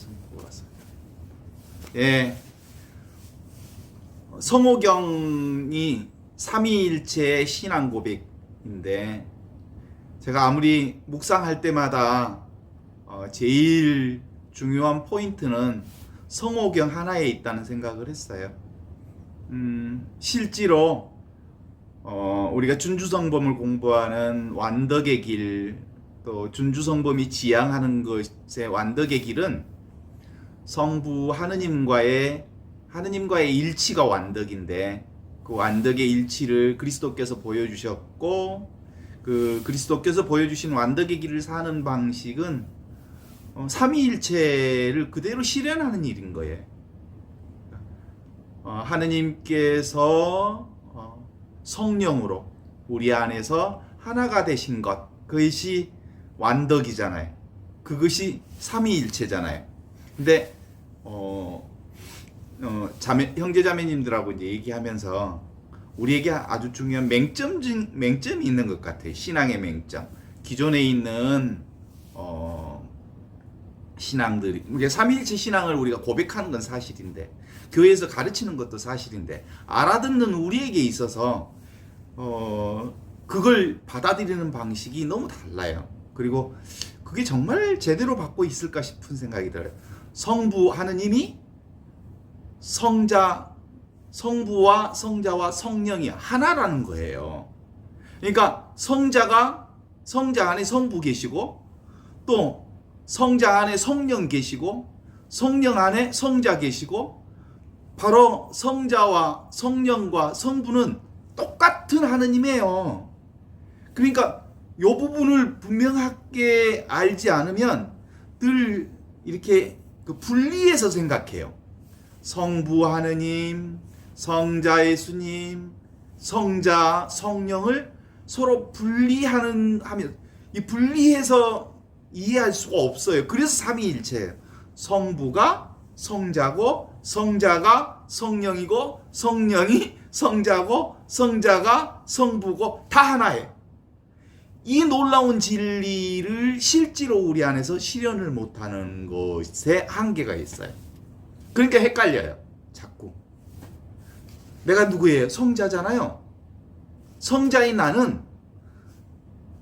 성부와서. 예. 성호경이 삼위일체의 신앙 고백인데, 제가 아무리 묵상할 때마다 제일 중요한 포인트는 성호경 하나에 있다는 생각을 했어요. 실제로 우리가 준주성범을 공부하는 완덕의 길, 또 준주성범이 지향하는 것의 완덕의 길은 성부 하느님과의 일치가 완덕인데, 그 완덕의 일치를 그리스도께서 보여주셨고, 그 그리스도께서 보여주신 완덕의 길을 사는 방식은 삼위일체를 그대로 실현하는 일인 거예요. 하느님께서 성령으로 우리 안에서 하나가 되신 것, 그것이 완덕이잖아요. 그것이 삼위일체잖아요. 근데 형제자매님들하고 이제 얘기하면서 우리에게 아주 중요한 맹점이 있는 것 같아요. 신앙의 맹점. 기존에 있는 신앙들이, 우리가 삼위일체 신앙을 우리가 고백하는 건 사실인데, 교회에서 가르치는 것도 사실인데, 알아듣는 우리에게 있어서 그걸 받아들이는 방식이 너무 달라요. 그리고 그게 정말 제대로 받고 있을까 싶은 생각이 들어요. 성부 하느님이 성부와 성자와 성령이 하나라는 거예요. 그러니까 성자 안에 성부 계시고, 또 성자 안에 성령 계시고, 성령 안에 성자 계시고, 바로 성자와 성령과 성부는 똑같은 하느님이에요. 그러니까 이 부분을 분명하게 알지 않으면 늘 이렇게 분리해서 생각해요. 성부 하느님, 성자 예수님, 성자 성령을 서로 하면 이 분리해서 이해할 수가 없어요. 그래서 삼위일체예요. 성부가 성자고, 성자가 성령이고, 성령이 성자고, 성자가 성부고, 다 하나예요. 이 놀라운 진리를 실제로 우리 안에서 실현을 못하는 것에 한계가 있어요. 그러니까 헷갈려요. 자꾸. 내가 누구예요? 성자잖아요. 성자인 나는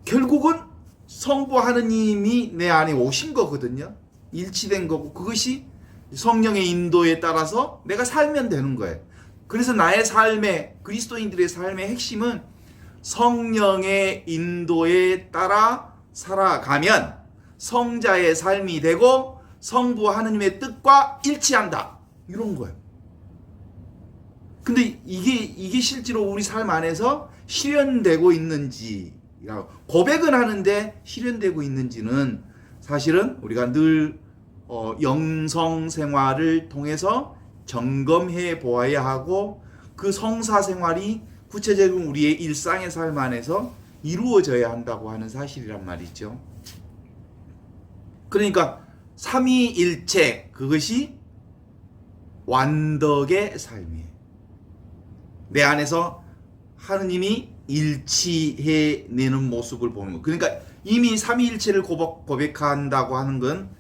결국은 성부 하느님이 내 안에 오신 거거든요. 일치된 거고, 그것이 성령의 인도에 따라서 내가 살면 되는 거예요. 그래서 나의 삶의, 그리스도인들의 삶의 핵심은 성령의 인도에 따라 살아가면 성자의 삶이 되고 성부 하느님의 뜻과 일치한다, 이런 거예요. 근데 이게 실제로 우리 삶 안에서 실현되고 있는지, 고백은 하는데 실현되고 있는지는 사실은 우리가 늘 영성 생활을 통해서 점검해 보아야 하고, 그 성사 생활이 구체적인 우리의 일상의 삶 안에서 이루어져야 한다고 하는 사실이란 말이죠. 그러니까 삼위일체, 그것이 완덕의 삶이에요. 내 안에서 하느님이 일치해내는 모습을 보는 거. 그러니까 이미 삼위일체를 고백한다고 하는 건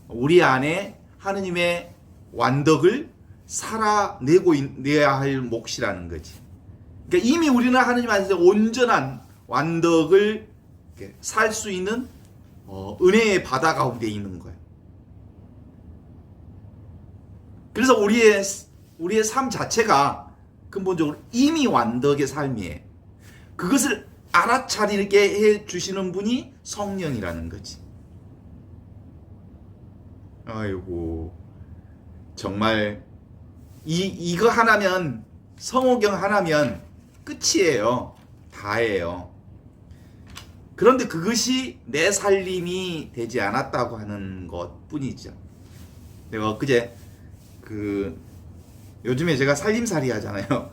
우리 안에 하느님의 완덕을 살아내야 할 몫이라는 거지. 그러니까 이미 우리는 하느님 안에서 온전한 완덕을 살 수 있는 은혜의 바다 가운데 있는 거예요. 그래서 우리의 삶 자체가 근본적으로 이미 완덕의 삶이에요. 그것을 알아차리게 해 주시는 분이 성령이라는 거지. 아이고, 정말 이거 하나면, 성호경 하나면 끝이에요. 다예요. 그런데 그것이 내 살림이 되지 않았다고 하는 것 뿐이죠. 내가 엊그제 요즘에 제가 살림살이 하잖아요.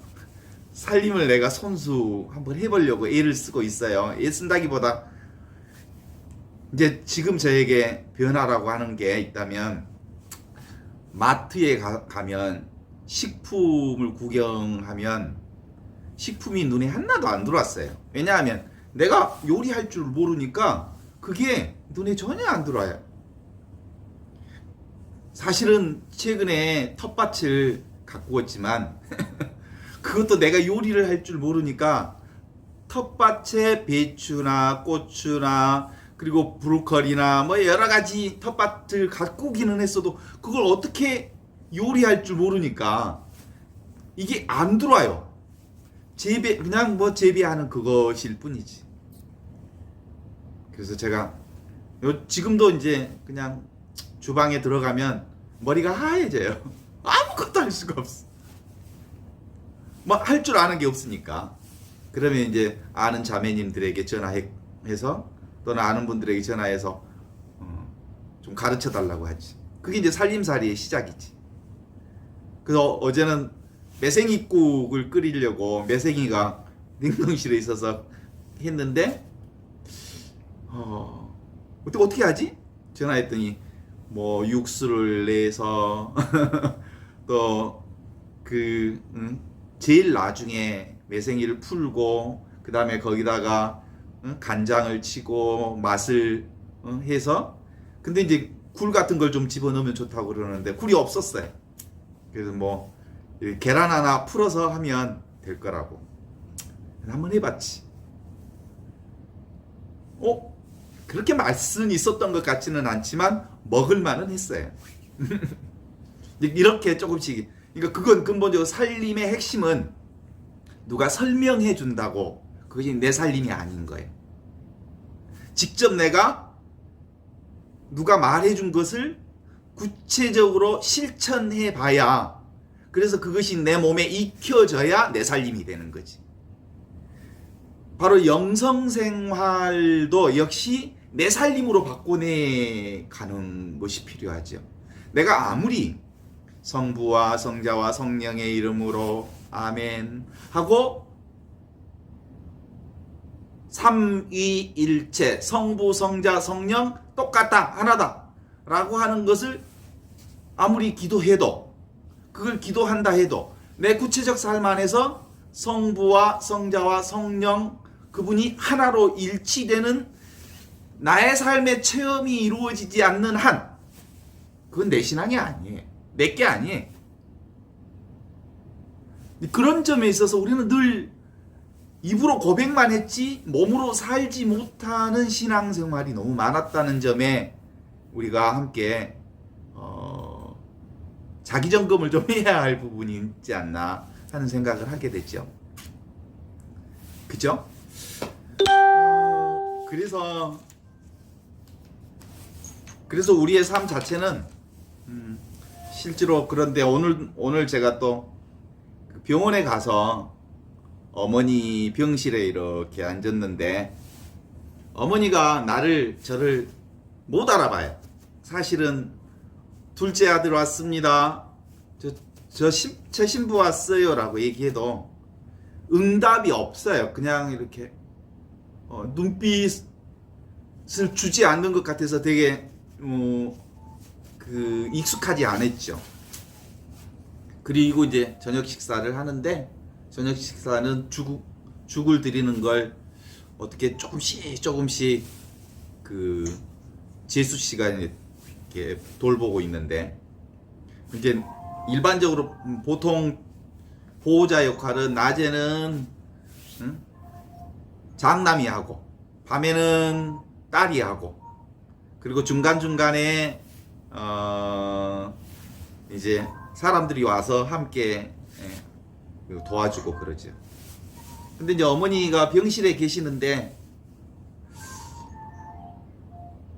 살림을 내가 손수 한번 해보려고 애를 쓰고 있어요. 애 쓴다기보다 이제 지금 저에게 변화라고 하는 게 있다면, 마트에 가면 식품을 구경하면 식품이 눈에 하나도 안 들어왔어요. 왜냐하면 내가 요리할 줄 모르니까 그게 눈에 전혀 안 들어와요. 사실은 최근에 텃밭을 가꾸었지만 그것도 내가 요리를 할 줄 모르니까 텃밭에 배추나 고추나 그리고 브로콜리나 뭐 여러 가지 텃밭을 가꾸기는 했어도 그걸 어떻게 요리할 줄 모르니까 이게 안 들어와요. 그냥 뭐 재배하는 그것일 뿐이지. 그래서 제가 지금도 이제 그냥 주방에 들어가면 머리가 하얘져요. 아무것도 할 수가 없어. 뭐 할 줄 아는 게 없으니까. 그러면 이제 아는 자매님들에게 전화해서 또는 아는 분들에게 전화해서 좀 가르쳐 달라고 하지. 그게 이제 살림살이의 시작이지. 그래서 어제는 매생이국을 끓이려고 매생이가 냉동실에 있어서 했는데 어떻게 하지? 전화했더니 뭐 육수를 내서 또 제일 나중에 매생이를 풀고 그 다음에 거기다가 간장을 치고 맛을 해서 근데 이제 굴 같은 걸 좀 집어넣으면 좋다고 그러는데 굴이 없었어요. 그래서 뭐 계란 하나 풀어서 하면 될 거라고 한번 해봤지. 그렇게 맛은 있었던 것 같지는 않지만 먹을 만은 했어요. 이렇게 조금씩. 그러니까 그건 근본적으로 살림의 핵심은 누가 설명해 준다고 그것이 내 살림이 아닌 거예요. 직접 내가 누가 말해 준 것을 구체적으로 실천해 봐야 그래서 그것이 내 몸에 익혀져야 내 살림이 되는 거지. 바로 영성생활도 역시 내 살림으로 바꿔내 가는 것이 필요하죠. 내가 아무리 성부와 성자와 성령의 이름으로 아멘 하고 삼위일체 성부 성자 성령 똑같다 하나다 라고 하는 것을 아무리 기도해도 그걸 기도한다 해도 내 구체적 삶 안에서 성부와 성자와 성령 그분이 하나로 일치되는 나의 삶의 체험이 이루어지지 않는 한 그건 내 신앙이 아니에요. 내게 아니에요. 그런 점에 있어서 우리는 늘 입으로 고백만 했지 몸으로 살지 못하는 신앙생활이 너무 많았다는 점에 우리가 함께 자기 점검을 좀 해야 할 부분이 있지 않나 하는 생각을 하게 되죠. 그죠? 그래서 우리의 삶 자체는 실제로 그런데 오늘 제가 또 병원에 가서 어머니 병실에 이렇게 앉았는데 어머니가 저를 못 알아봐요. 사실은 둘째 아들 왔습니다. 제 신부 왔어요 라고 얘기해도 응답이 없어요. 그냥 이렇게 눈빛을 주지 않는 것 같아서 되게 익숙하지 않았죠. 그리고 이제 저녁 식사를 하는데 저녁 식사는 죽을 드리는 걸 어떻게 조금씩 제수 시간에 이렇게 돌보고 있는데 이제 일반적으로 보통 보호자 역할은 낮에는 장남이 하고 밤에는 딸이 하고 그리고 중간중간에 이제 사람들이 와서 함께 도와주고 그러죠. 근데 이제 어머니가 병실에 계시는데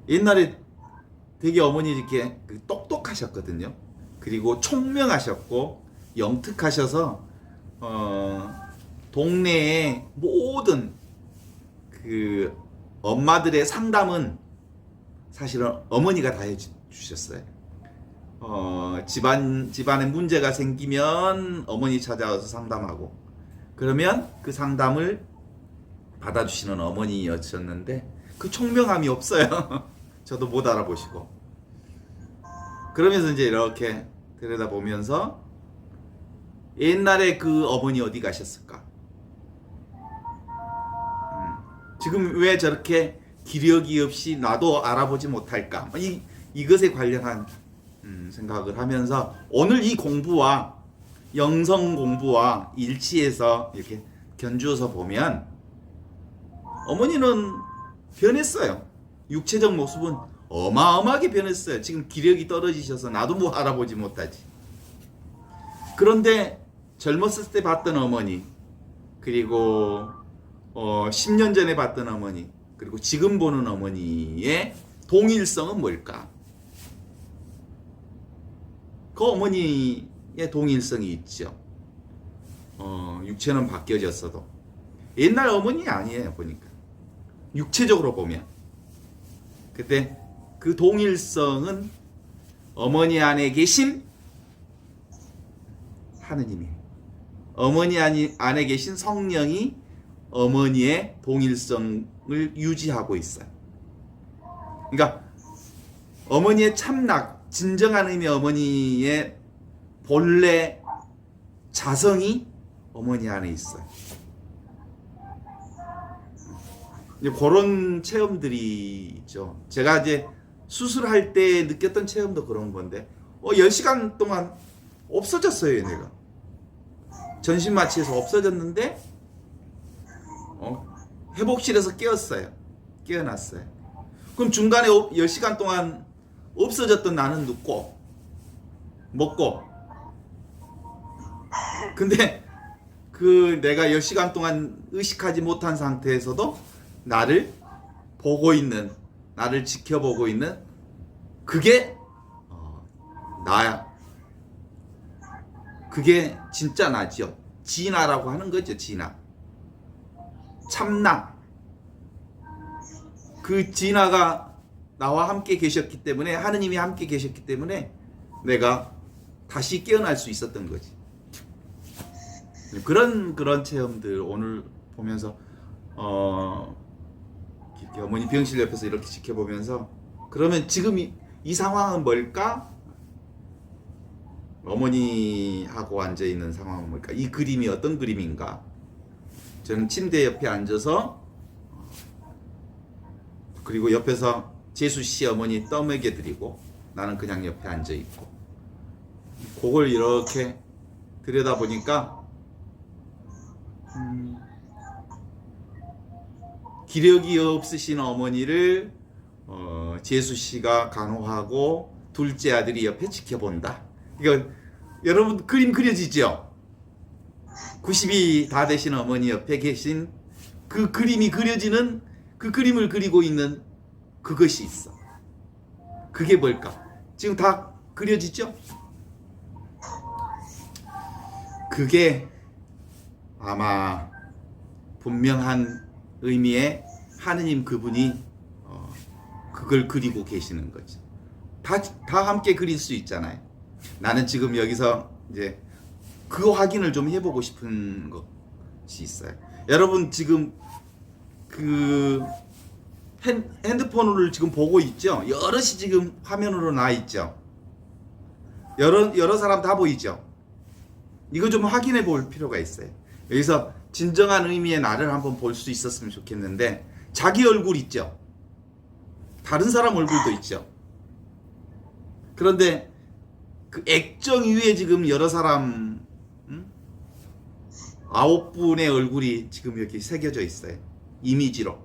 옛날에 되게 어머니 이렇게 똑똑하셨거든요. 그리고 총명하셨고 영특하셔서 동네의 모든 엄마들의 상담은 사실은 어머니가 다 해주셨어요. 집안에 문제가 생기면 어머니 찾아와서 상담하고 그러면 그 상담을 받아주시는 어머니였었는데 그 총명함이 없어요. 저도 못 알아보시고 그러면서 이제 이렇게 들여다보면서 옛날에 그 어머니 어디 가셨을까? 지금 왜 저렇게 기력이 없이 나도 알아보지 못할까? 이것에 관련한 생각을 하면서 오늘 이 공부와 영성 공부와 일치해서 이렇게 견주어서 보면 어머니는 변했어요. 육체적 모습은 어마어마하게 변했어요. 지금 기력이 떨어지셔서 나도 뭐 알아보지 못하지. 그런데 젊었을 때 봤던 어머니, 그리고 10년 전에 봤던 어머니, 그리고 지금 보는 어머니의 동일성은 뭘까? 그 어머니의 동일성이 있죠. 육체는 바뀌어졌어도 옛날 어머니 아니에요. 보니까 육체적으로 보면. 그때 그 동일성은 어머니 안에 계신 하느님이에요. 어머니 안에 계신 성령이 어머니의 동일성을 유지하고 있어요. 그러니까 어머니의 참낙, 진정한 의미의 어머니의 본래 자성이 어머니 안에 있어요. 이제 그런 체험들이 있죠. 제가 이제 수술할 때 느꼈던 체험도 그런 건데, 10시간 동안 없어졌어요, 얘네가. 전신 마취해서 없어졌는데, 회복실에서 깨어났어요. 그럼 중간에 10시간 동안 없어졌던 나는 눕고, 먹고. 근데 내가 10시간 동안 의식하지 못한 상태에서도 나를 보고 있는, 나를 지켜보고 있는 그게 나야. 그게 진짜 나죠. 진화라고 하는 거죠. 진화. 참나. 그 진화가 나와 함께 계셨기 때문에, 하느님이 함께 계셨기 때문에 내가 다시 깨어날 수 있었던 거지. 그런 체험들 오늘 보면서 이렇게 어머니 병실 옆에서 이렇게 지켜보면서, 그러면 지금 이 상황은 뭘까? 어머니하고 앉아있는 상황은 뭘까? 이 그림이 어떤 그림인가? 저는 침대 옆에 앉아서, 그리고 옆에서 재수씨 어머니 떠먹여드리고 나는 그냥 옆에 앉아있고, 그걸 이렇게 들여다보니까 기력이 없으신 어머니를 재수씨가 간호하고 둘째 아들이 옆에 지켜본다. 이거 여러분 그림 그려지죠? 90이 다 되신 어머니 옆에 계신 그 그림이 그려지는, 그 그림을 그리고 있는 그것이 있어. 그게 뭘까? 지금 다 그려지죠? 그게 아마 분명한 의미의 하느님 그분이 그걸 그리고 계시는 거죠. 다 함께 그릴 수 있잖아요. 나는 지금 여기서 이제 그 확인을 좀 해보고 싶은 것이 있어요. 여러분 지금 그 핸드폰을 지금 보고 있죠? 여럿이 지금 화면으로 나 있죠? 여러 사람 다 보이죠? 이거 좀 확인해 볼 필요가 있어요. 여기서 진정한 의미의 나를 한번 볼 수 있었으면 좋겠는데, 자기 얼굴 있죠? 다른 사람 얼굴도 있죠? 그런데 그 액정 위에 지금 여러 사람 9분의 얼굴이 지금 이렇게 새겨져 있어요. 이미지로.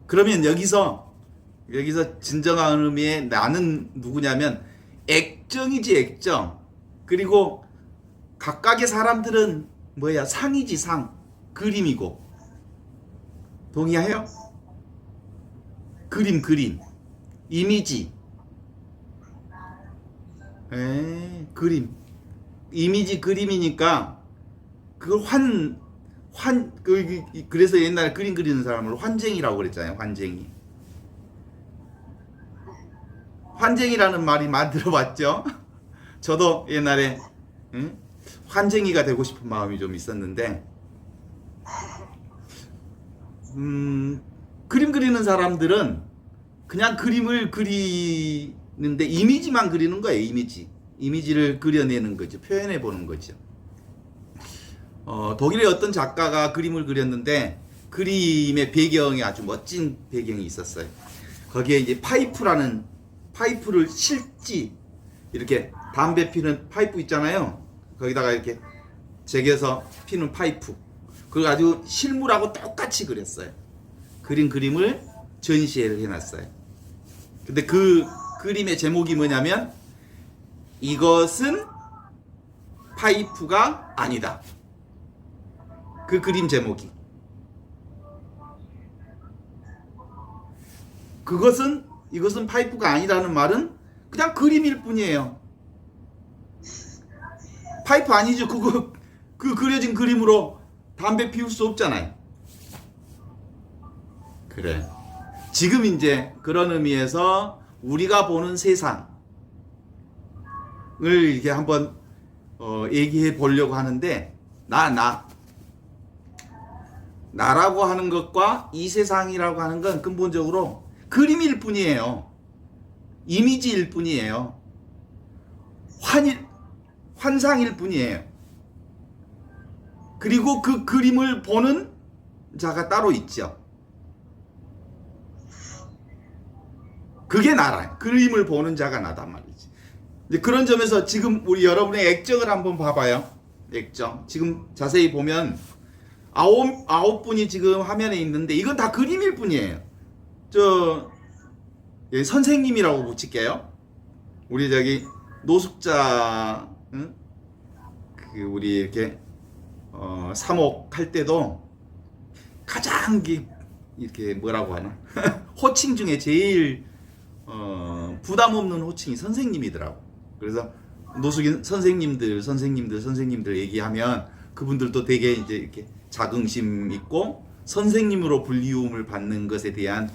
그러면 여기서 진정한 의미의 나는 누구냐면 액정이지, 액정. 그리고 각각의 사람들은 뭐야? 상이지, 상. 그림이고. 동의해요? 그림. 이미지. 그림. 이미지 그림이니까 그걸 그래서 옛날에 그림 그리는 사람을 환쟁이라고 그랬잖아요. 환쟁이라는 말이 많이 들어봤죠? 저도 옛날에 환쟁이가 되고 싶은 마음이 좀 있었는데, 그림 그리는 사람들은 그냥 그림을 그리는데 이미지만 그리는 거예요. 이미지를 그려내는 거죠. 표현해 보는 거죠. 독일의 어떤 작가가 그림을 그렸는데 그림의 배경이 아주 멋진 배경이 있었어요. 거기에 이제 파이프를 실지 이렇게 담배 피는 파이프 있잖아요. 거기다가 이렇게 제겨서 피는 파이프. 그걸 아주 실물하고 똑같이 그렸어요. 그린 그림을 전시회를 해놨어요. 근데 그 그림의 제목이 뭐냐면 이것은 파이프가 아니다. 그 그림 제목이. 이것은 파이프가 아니라는 말은 그냥 그림일 뿐이에요. 파이프 아니죠. 그 그려진 그림으로 담배 피울 수 없잖아요. 그래. 지금 이제 그런 의미에서 우리가 보는 세상을 이렇게 한번 얘기해 보려고 하는데 나라고 하는 것과 이 세상이라고 하는 건 근본적으로 그림일 뿐이에요. 이미지일 뿐이에요. 환상일 뿐이에요. 그리고 그 그림을 보는 자가 따로 있죠. 그게 나라. 그림을 보는 자가 나단 말이지. 이제 그런 점에서 지금 우리 여러분의 액정을 한번 봐봐요. 액정. 지금 자세히 보면 아홉 분이 지금 화면에 있는데 이건 다 그림일 뿐이에요. 선생님이라고 붙일게요. 우리 저기 노숙자, 응? 우리 이렇게 사목할 때도 가장 이렇게 뭐라고 하나 호칭 중에 제일 부담 없는 호칭이 선생님이더라고. 그래서 노숙인 선생님들 얘기하면 그분들도 되게 이제 이렇게 자긍심 있고 선생님으로 불리움을 받는 것에 대한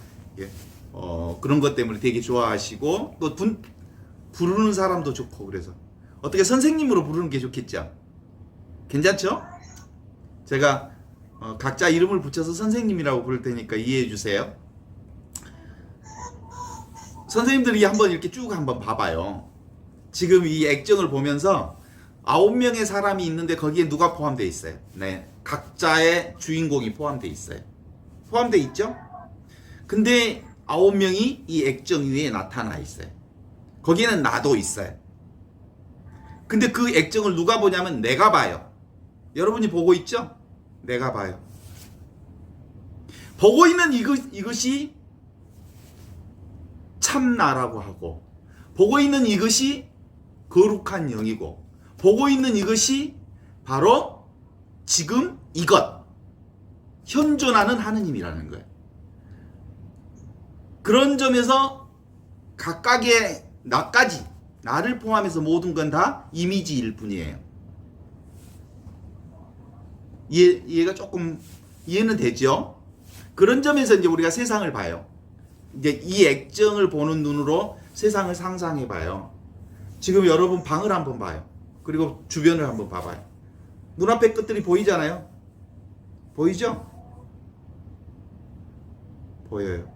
그런 것 때문에 되게 좋아하시고 또 부르는 사람도 좋고 그래서 어떻게 선생님으로 부르는 게 좋겠죠? 괜찮죠? 제가 각자 이름을 붙여서 선생님이라고 부를 테니까 이해해 주세요. 선생님들이 한번 이렇게 쭉 한번 봐봐요. 지금 이 액정을 보면서 9명의 사람이 있는데 거기에 누가 포함되어 있어요? 네, 각자의 주인공이 포함되어 있어요. 포함되어 있죠? 근데 9명이 이 액정 위에 나타나 있어요. 거기에는 나도 있어요. 근데 그 액정을 누가 보냐면 내가 봐요. 여러분이 보고 있죠? 내가 봐요. 보고 있는 이것이 참나라고 하고, 보고 있는 이것이 거룩한 영이고, 보고 있는 이것이 바로 지금 이것, 현존하는 하느님이라는 거예요. 그런 점에서 각각의 나까지, 나를 포함해서 모든 건 다 이미지일 뿐이에요. 이해가 조금 이해는 되죠? 그런 점에서 이제 우리가 세상을 봐요. 이제 이 액정을 보는 눈으로 세상을 상상해 봐요. 지금 여러분 방을 한번 봐요. 그리고 주변을 한번 봐봐요. 눈앞에 것들이 보이잖아요. 보이죠? 보여요.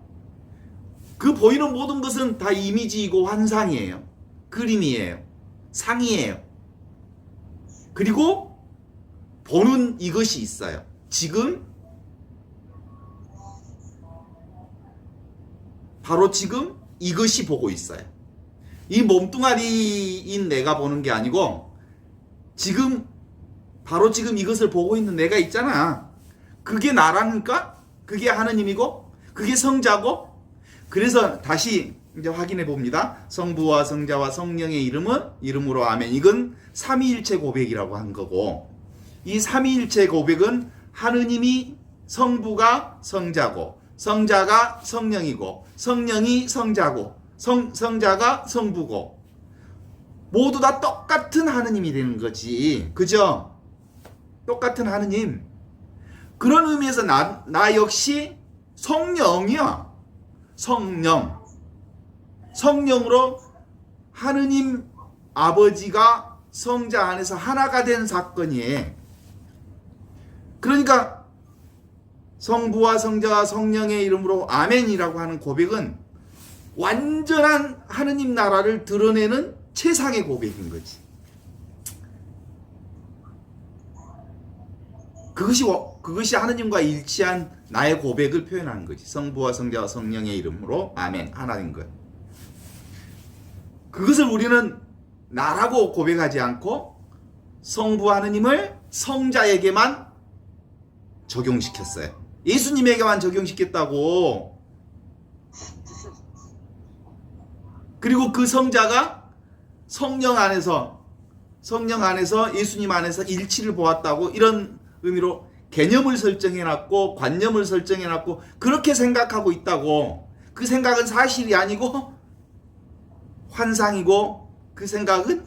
그 보이는 모든 것은 다 이미지이고 환상이에요. 그림이에요. 상이에요. 그리고 보는 이것이 있어요. 지금 바로 지금 이것이 보고 있어요. 이 몸뚱아리인 내가 보는 게 아니고 지금 바로 지금 이것을 보고 있는 내가 있잖아. 그게 나라니까? 그게 하느님이고 그게 성자고. 그래서 다시 이제 확인해 봅니다. 성부와 성자와 성령의 이름으로 아멘. 이건 삼위일체 고백이라고 한 거고, 이 삼위일체 고백은 하느님이 성부가 성자고, 성자가 성령이고, 성령이 성자고, 성자가 성부고, 모두 다 똑같은 하느님이 되는 거지. 그죠? 똑같은 하느님. 그런 의미에서 나 역시 성령이야. 성령으로 하느님 아버지가 성자 안에서 하나가 된 사건이에요. 그러니까 성부와 성자와 성령의 이름으로 아멘이라고 하는 고백은 완전한 하느님 나라를 드러내는 최상의 고백인 거지. 그것이 하느님과 일치한 나의 고백을 표현하는 거지. 성부와 성자와 성령의 이름으로 아멘 하나인 것. 그것을 우리는 나라고 고백하지 않고 성부 하느님을 성자에게만 적용시켰어요. 예수님에게만 적용시켰다고. 그리고 그 성자가 성령 안에서 예수님 안에서 일치를 보았다고, 이런 의미로 개념을 설정해놨고 관념을 설정해놨고 그렇게 생각하고 있다고. 그 생각은 사실이 아니고 환상이고 그 생각은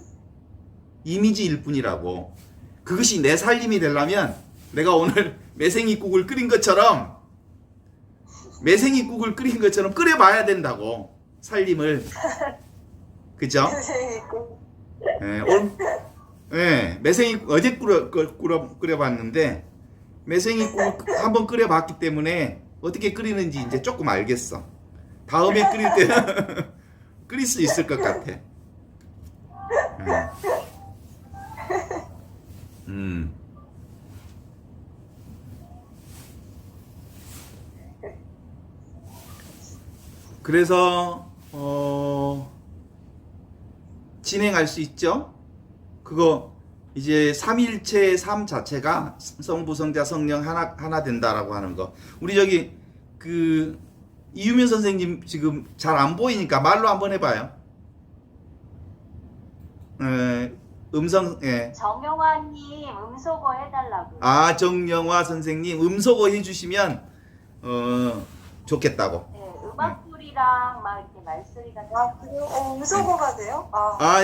이미지일 뿐이라고. 그것이 내 살림이 되려면 내가 오늘 매생이국을 끓인 것처럼 끓여봐야 된다고. 살림을. 그죠? 매생이국 어제 끓여봤는데 매생이국 한번 끓여봤기 때문에 어떻게 끓이는지 이제 조금 알겠어. 다음에 끓일 때는 끓일 수 있을 것 같아. 그래서 진행할 수 있죠. 그거 이제 삼일체의 삶 자체가 성부, 성자, 성령 하나 된다라고 하는 거. 우리 저기 그 이유면 선생님 지금 잘 안 보이니까 말로 한번 해봐요. 음성. 정영화님 음소거 해달라고. 아, 정영화 선생님 음소거 해주시면 좋겠다고. 네, 음악소리랑 막 이렇게 말소리가. 아, 그래요? 음소거가 돼요?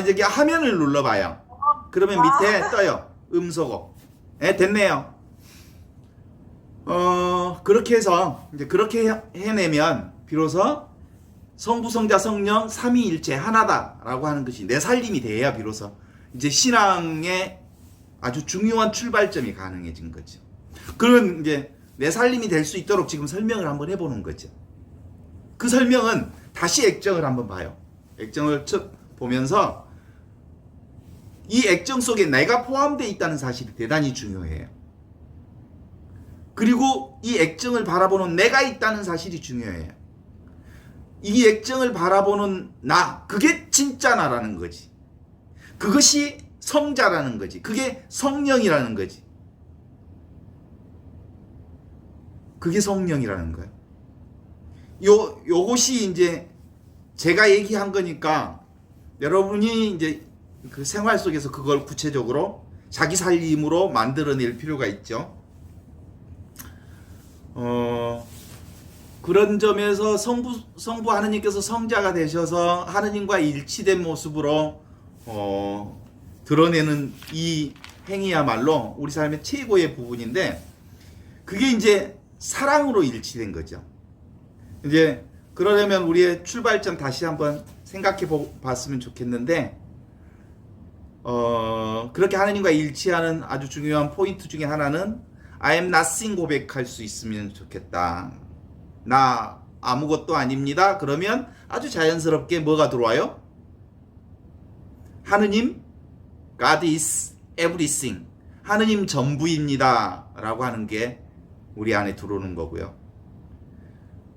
이제 화면을 눌러봐요. 그러면 밑에 떠요. 음소거. 됐네요. 그렇게 해서 이제 그렇게 해내면 비로소 성부, 성자, 성령 삼위일체 하나다라고 하는 것이 내 살림이 돼야 비로소 이제 신앙의 아주 중요한 출발점이 가능해진 거죠. 그런 이제 내 살림이 될 수 있도록 지금 설명을 한번 해보는 거죠. 그 설명은 다시 액정을 한번 봐요. 액정을 보면서 이 액정 속에 내가 포함되어 있다는 사실이 대단히 중요해요. 그리고 이 액정을 바라보는 내가 있다는 사실이 중요해요. 이 액정을 바라보는 나, 그게 진짜 나라는 거지. 그것이 성자라는 거지. 그게 성령이라는 거지. 그게 성령이라는 거예요. 요것이 이제 제가 얘기한 거니까 여러분이 이제 그 생활 속에서 그걸 구체적으로 자기 살림으로 만들어낼 필요가 있죠. 그런 점에서 성부 하느님께서 성자가 되셔서 하느님과 일치된 모습으로 드러내는 이 행위야말로 우리 삶의 최고의 부분인데, 그게 이제 사랑으로 일치된 거죠. 이제 그러려면 우리의 출발점 다시 한번 생각해 봤으면 좋겠는데, 그렇게 하느님과 일치하는 아주 중요한 포인트 중에 하나는 I am nothing 고백할 수 있으면 좋겠다. 나 아무것도 아닙니다. 그러면 아주 자연스럽게 뭐가 들어와요? 하느님, God is everything. 하느님 전부입니다. 라고 하는 게 우리 안에 들어오는 거고요.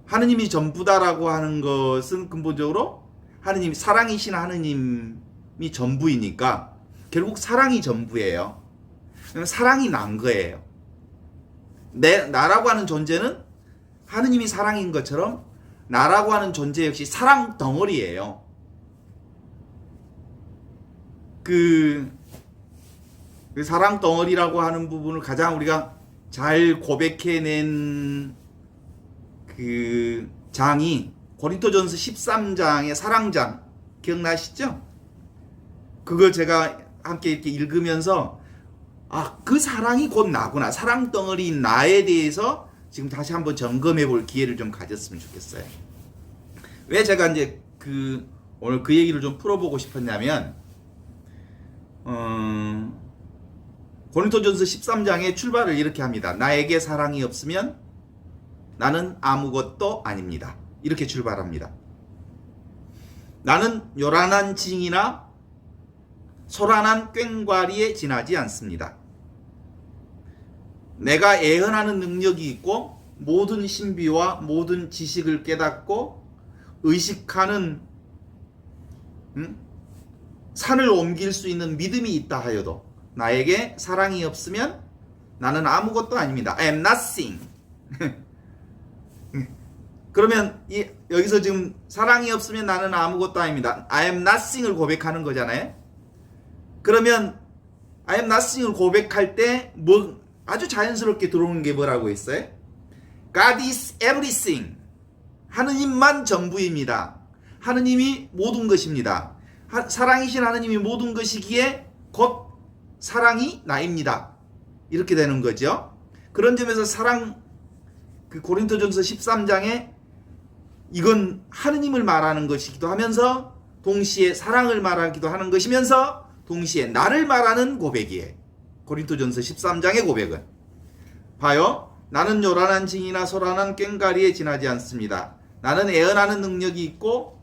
하느님이 전부다라고 하는 것은 근본적으로 하느님, 사랑이신 하느님이 전부이니까 결국 사랑이 전부예요. 사랑이 난 거예요. 나라고 하는 존재는 하느님이 사랑인 것처럼 나라고 하는 존재 역시 사랑 덩어리예요. 그 사랑 덩어리라고 하는 부분을 가장 우리가 잘 고백해낸 그 장이 고린토전서 13장의 사랑장 기억나시죠? 그걸 제가 함께 이렇게 읽으면서 그 사랑이 곧 나구나. 사랑 덩어리인 나에 대해서 지금 다시 한번 점검해 볼 기회를 좀 가졌으면 좋겠어요. 왜 제가 이제 오늘 그 얘기를 좀 풀어보고 싶었냐면, 고린토전서 13장의 출발을 이렇게 합니다. 나에게 사랑이 없으면 나는 아무것도 아닙니다. 이렇게 출발합니다. 나는 요란한 징이나 소란한 꽹과리에 지나지 않습니다. 내가 애언하는 능력이 있고 모든 신비와 모든 지식을 깨닫고 의식하는 산을 옮길 수 있는 믿음이 있다 하여도 나에게 사랑이 없으면 나는 아무것도 아닙니다. I am nothing. 그러면 여기서 지금 사랑이 없으면 나는 아무것도 아닙니다. I am nothing을 고백하는 거잖아요. 그러면 I am nothing을 고백할 때 뭐 아주 자연스럽게 들어오는 게 뭐라고 했어요? God is everything. 하느님만 전부입니다. 하느님이 모든 것입니다. 사랑이신 하느님이 모든 것이기에 곧 사랑이 나입니다. 이렇게 되는 거죠. 그런 점에서 그 고린도전서 13장에 이건 하느님을 말하는 것이기도 하면서 동시에 사랑을 말하기도 하는 것이면서 동시에 나를 말하는 고백이에요. 고린도전서 13장의 고백은 봐요. 나는 요란한 징이나 소란한 꽹가리에 지나지 않습니다. 나는 애언하는 능력이 있고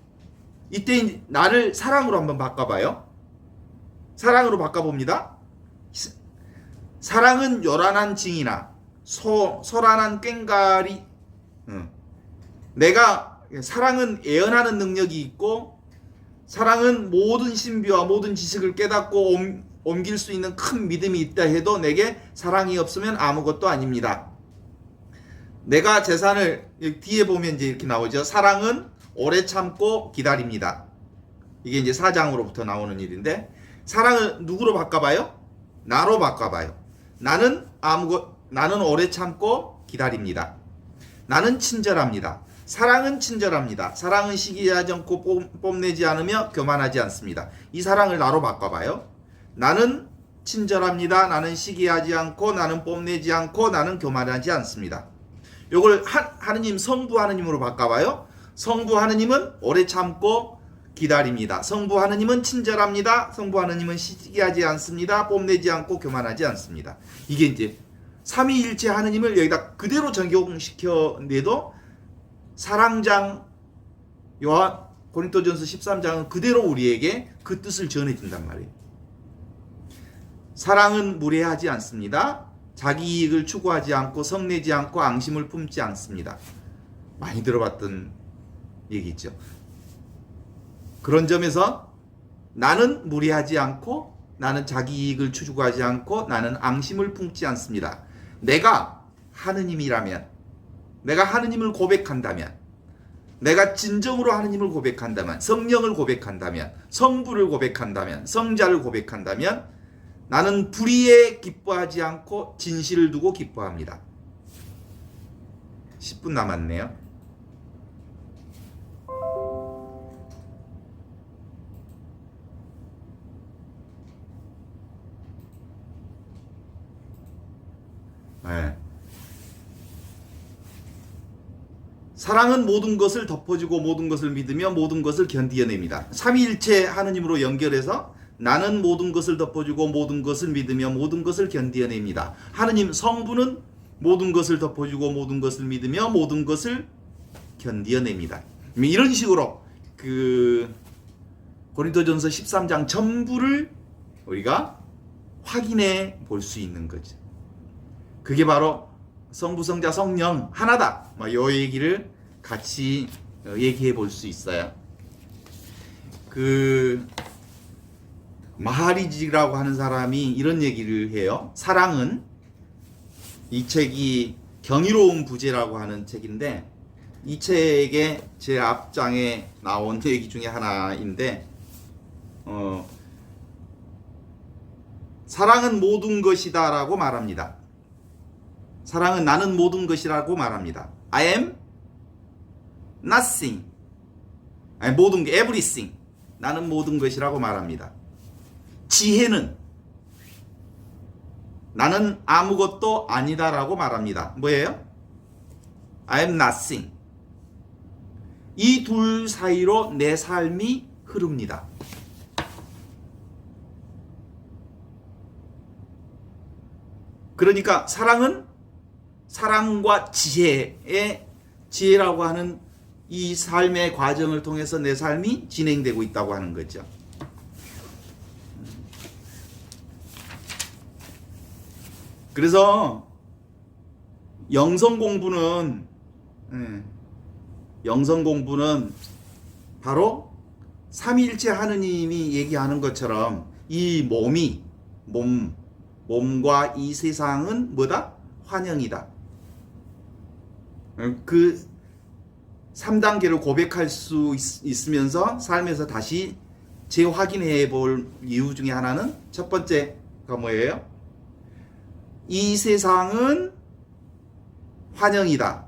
이때 나를 사랑으로 한번 바꿔봐요. 사랑으로 바꿔봅니다. 사랑은 요란한 징이나 소란한 꽹가리 내가 사랑은 애언하는 능력이 있고 사랑은 모든 신비와 모든 지식을 깨닫고 옮길 수 있는 큰 믿음이 있다 해도 내게 사랑이 없으면 아무것도 아닙니다. 내가 재산을 뒤에 보면 이제 이렇게 나오죠. 사랑은 오래 참고 기다립니다. 이게 이제 4장으로부터 나오는 일인데 사랑을 누구로 바꿔봐요? 나로 바꿔봐요. 나는 오래 참고 기다립니다. 나는 친절합니다. 사랑은 친절합니다. 사랑은 시기하지 않고 뽐내지 않으며 교만하지 않습니다. 이 사랑을 나로 바꿔봐요. 나는 친절합니다. 나는 시기하지 않고 나는 뽐내지 않고 나는 교만하지 않습니다. 요걸 하느님 성부 하느님으로 바꿔봐요. 성부 하느님은 오래 참고 기다립니다. 성부 하느님은 친절합니다. 성부 하느님은 시기하지 않습니다. 뽐내지 않고 교만하지 않습니다. 이게 이제 삼위일체 하느님을 여기다 그대로 적용시켜내도 사랑장 고린도전서 13장은 그대로 우리에게 그 뜻을 전해준단 말이에요. 사랑은 무례하지 않습니다. 자기 이익을 추구하지 않고 성내지 않고 앙심을 품지 않습니다. 많이 들어봤던 얘기죠. 그런 점에서 나는 무례하지 않고 나는 자기 이익을 추구하지 않고 나는 앙심을 품지 않습니다. 내가 하느님이라면 내가 하느님을 고백한다면 내가 진정으로 하느님을 고백한다면 성령을 고백한다면 성부를 고백한다면 성자를 고백한다면 나는 불의에 기뻐하지 않고 진실을 두고 기뻐합니다. 10분 남았네요. 네. 사랑은 모든 것을 덮어주고 모든 것을 믿으며 모든 것을 견디어냅니다. 삼위일체 하느님으로 연결해서 나는 모든 것을 덮어주고 모든 것을 믿으며 모든 것을 견디어냅니다. 하느님 성부는 모든 것을 덮어주고 모든 것을 믿으며 모든 것을 견디어냅니다. 이런 식으로 그 고린도전서 13장 전부를 우리가 확인해 볼 수 있는 거죠. 그게 바로 성부, 성자, 성령 하나다. 이 얘기를 같이 얘기해 볼 수 있어요. 그 마하리지라고 하는 사람이 이런 얘기를 해요. 사랑은 이 책이 경이로운 부재라고 하는 책인데 이 책의 제 앞장에 나온 얘기 중에 하나인데 사랑은 모든 것이다라고 말합니다. 사랑은 나는 모든 것이라고 말합니다. I am nothing. 아니, 모든 게 everything. 나는 모든 것이라고 말합니다. 지혜는 나는 아무것도 아니다라고 말합니다. 뭐예요? I am nothing. 이 둘 사이로 내 삶이 흐릅니다. 그러니까 사랑은 사랑과 지혜라고 하는 이 삶의 과정을 통해서 내 삶이 진행되고 있다고 하는 거죠. 그래서 영성 공부는 영성 공부는 바로 삼위일체 하느님이 얘기하는 것처럼 이 몸과 이 세상은 뭐다? 환영이다. 그 3단계를 고백할 수 있으면서 삶에서 다시 재확인해 볼 이유 중에 하나는 첫 번째가 뭐예요? 이 세상은 환영이다.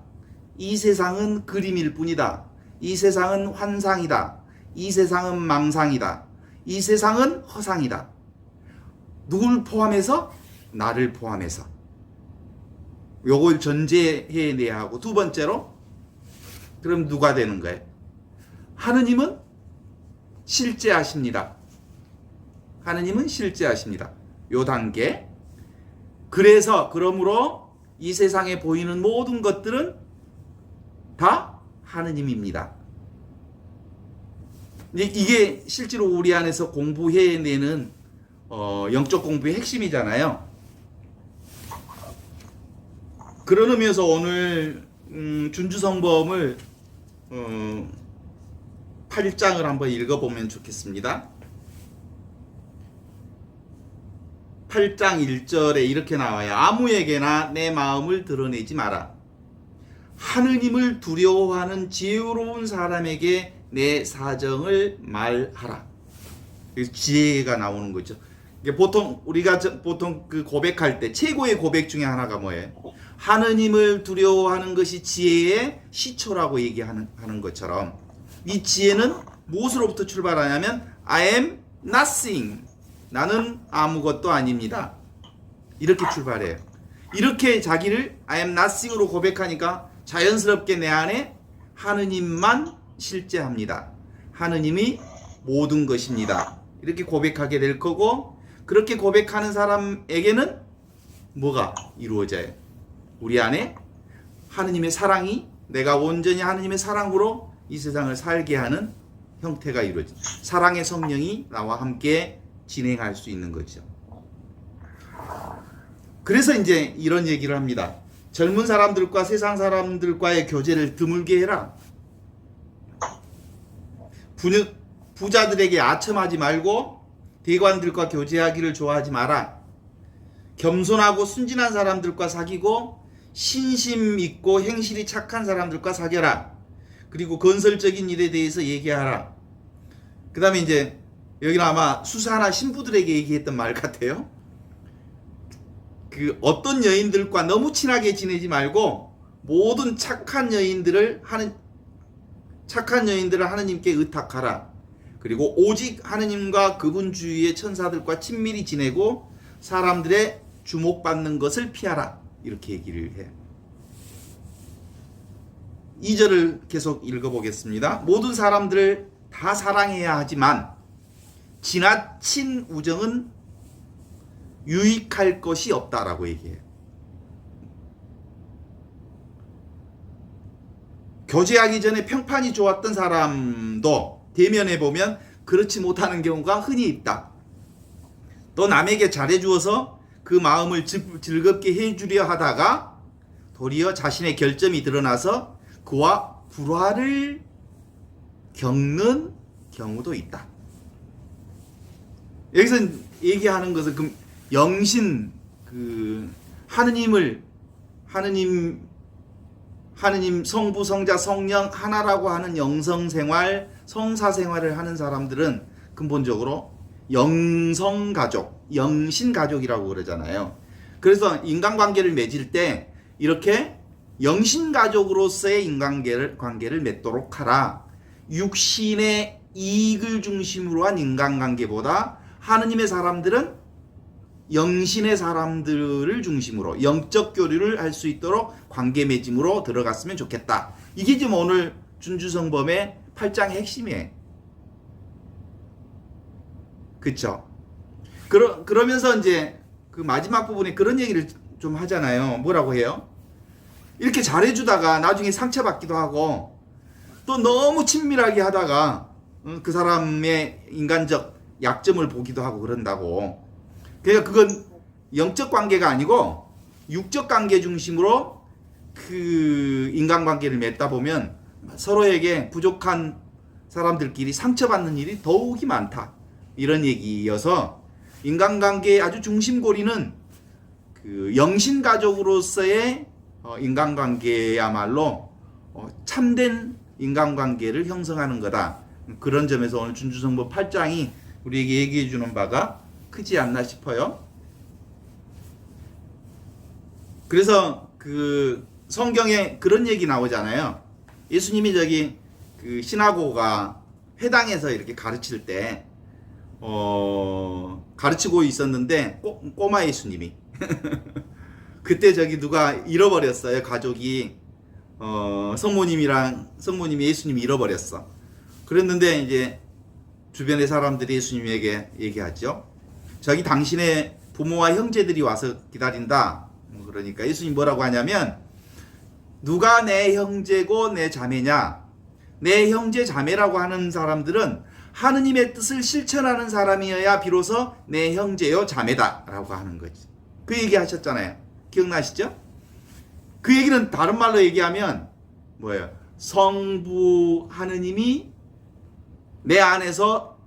이 세상은 그림일 뿐이다. 이 세상은 환상이다. 이 세상은 망상이다. 이 세상은 허상이다. 누굴 포함해서? 나를 포함해서. 요걸 전제해내야 하고, 두 번째로, 그럼 누가 되는 거예요? 하느님은 실제하십니다. 하느님은 실제하십니다. 요 단계. 그러므로 이 세상에 보이는 모든 것들은 다 하느님입니다. 이게 실제로 우리 안에서 공부해내는 영적 공부의 핵심이잖아요. 그런 의미에서 오늘 준주성범을 8장을 한번 읽어보면 좋겠습니다. 8장 1절에 이렇게 나와요. 아무에게나 내 마음을 드러내지 마라. 하느님을 두려워하는 지혜로운 사람에게 내 사정을 말하라. 지혜가 나오는 거죠. 우리가 보통 그 고백할 때 최고의 고백 중에 하나가 뭐예요? 하느님을 두려워하는 것이 지혜의 시초라고 얘기하는 것처럼, 이 지혜는 무엇으로부터 출발하냐면 I am nothing. 나는 아무것도 아닙니다. 이렇게 출발해요. 이렇게 자기를 I am nothing으로 고백하니까 자연스럽게 내 안에 하느님만 실제합니다. 하느님이 모든 것입니다. 이렇게 고백하게 될 거고, 그렇게 고백하는 사람에게는 뭐가 이루어져요? 우리 안에 하느님의 사랑이, 내가 온전히 하느님의 사랑으로 이 세상을 살게 하는 형태가 이루어져. 사랑의 성령이 나와 함께 진행할 수 있는 거죠. 그래서 이제 이런 얘기를 합니다. 젊은 사람들과 세상 사람들과의 교제를 드물게 해라. 부자들에게 아첨하지 말고 대관들과 교제하기를 좋아하지 마라. 겸손하고 순진한 사람들과 사귀고 신심 있고 행실이 착한 사람들과 사귀어라. 그리고 건설적인 일에 대해서 얘기하라. 그 다음에 이제 여기는 아마 수사나 신부들에게 얘기했던 말 같아요. 그 어떤 여인들과 너무 친하게 지내지 말고 모든 착한 여인들을 하느님께 의탁하라. 그리고 오직 하느님과 그분 주위의 천사들과 친밀히 지내고 사람들의 주목받는 것을 피하라. 이렇게 얘기를 해요. 2절을 계속 읽어보겠습니다. 모든 사람들을 다 사랑해야 하지만 지나친 우정은 유익할 것이 없다라고 얘기해요. 교제하기 전에 평판이 좋았던 사람도 대면해 보면 그렇지 못하는 경우가 흔히 있다. 또 남에게 잘해주어서 그 마음을 즐겁게 해주려 하다가 도리어 자신의 결점이 드러나서 그와 불화를 겪는 경우도 있다. 여기서 얘기하는 것은 그 영신, 하느님 성부 성자 성령 하나라고 하는 영성생활, 성사생활을 하는 사람들은 근본적으로 영성가족, 영신가족이라고 그러잖아요. 그래서 인간관계를 맺을 때 이렇게 영신가족으로서의 인간관계를 맺도록 하라. 육신의 이익을 중심으로 한 인간관계보다 하느님의 사람들은 영신의 사람들을 중심으로 영적 교류를 할 수 있도록 관계 맺음으로 들어갔으면 좋겠다. 이게 지금 오늘 준주성범의 8장의 핵심이에요. 그쵸? 그러면서 이제 그 마지막 부분에 그런 얘기를 좀 하잖아요. 뭐라고 해요? 이렇게 잘해주다가 나중에 상처받기도 하고 또 너무 친밀하게 하다가 그 사람의 인간적 약점을 보기도 하고 그런다고. 그러니까 그건 영적 관계가 아니고 육적 관계 중심으로 그 인간관계를 맺다 보면 서로에게 부족한 사람들끼리 상처받는 일이 더욱이 많다. 이런 얘기여서 인간관계의 아주 중심고리는 그 영신가족으로서의 인간관계야말로 참된 인간관계를 형성하는 거다. 그런 점에서 오늘 준주성보 8장이 우리에게 얘기해 주는 바가 크지 않나 싶어요. 그래서 그 성경에 그런 얘기 나오잖아요. 예수님이 저기 그 시나고가 회당에서 이렇게 가르칠 때 가르치고 있었는데 꼬마 예수님이 그때 저기 누가 잃어버렸어요. 가족이 성모님이 예수님이 잃어버렸어. 그랬는데 이제 주변의 사람들이 예수님에게 얘기하죠. 저기 당신의 부모와 형제들이 와서 기다린다. 그러니까 예수님 뭐라고 하냐면 누가 내 형제고 내 자매냐? 내 형제 자매라고 하는 사람들은 하느님의 뜻을 실천하는 사람이어야 비로소 내 형제요 자매다라고 하는 거지. 그 얘기 하셨잖아요. 기억나시죠? 그 얘기는 다른 말로 얘기하면 뭐예요? 성부 하느님이 내 안에서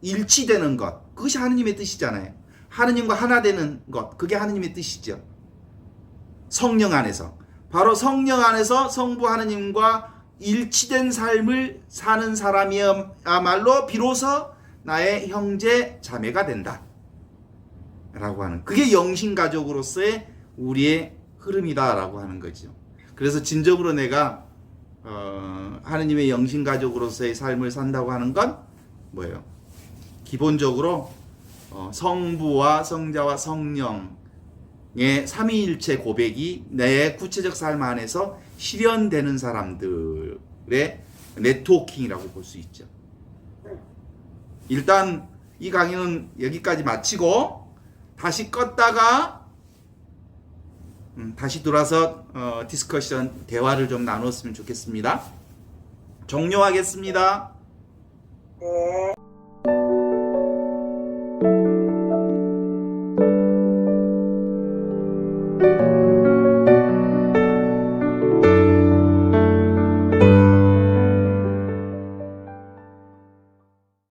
일치되는 것. 그것이 하느님의 뜻이잖아요. 하느님과 하나 되는 것. 그게 하느님의 뜻이죠. 성령 안에서. 바로 성령 안에서 성부 하느님과 일치된 삶을 사는 사람이야말로 비로소 나의 형제 자매가 된다. 라고 하는. 그게 영신가족으로서의 우리의 흐름이다라고 하는 거죠. 그래서 진정으로 내가 하느님의 영신가족으로서의 삶을 산다고 하는 건 뭐예요? 기본적으로 성부와 성자와 성령의 삼위일체 고백이 내 구체적 삶 안에서 실현되는 사람들의 네트워킹이라고 볼 수 있죠. 일단 이 강의는 여기까지 마치고 다시 껐다가 다시 돌아서 디스커션 대화를 좀 나눴으면 좋겠습니다. 종료하겠습니다. 네.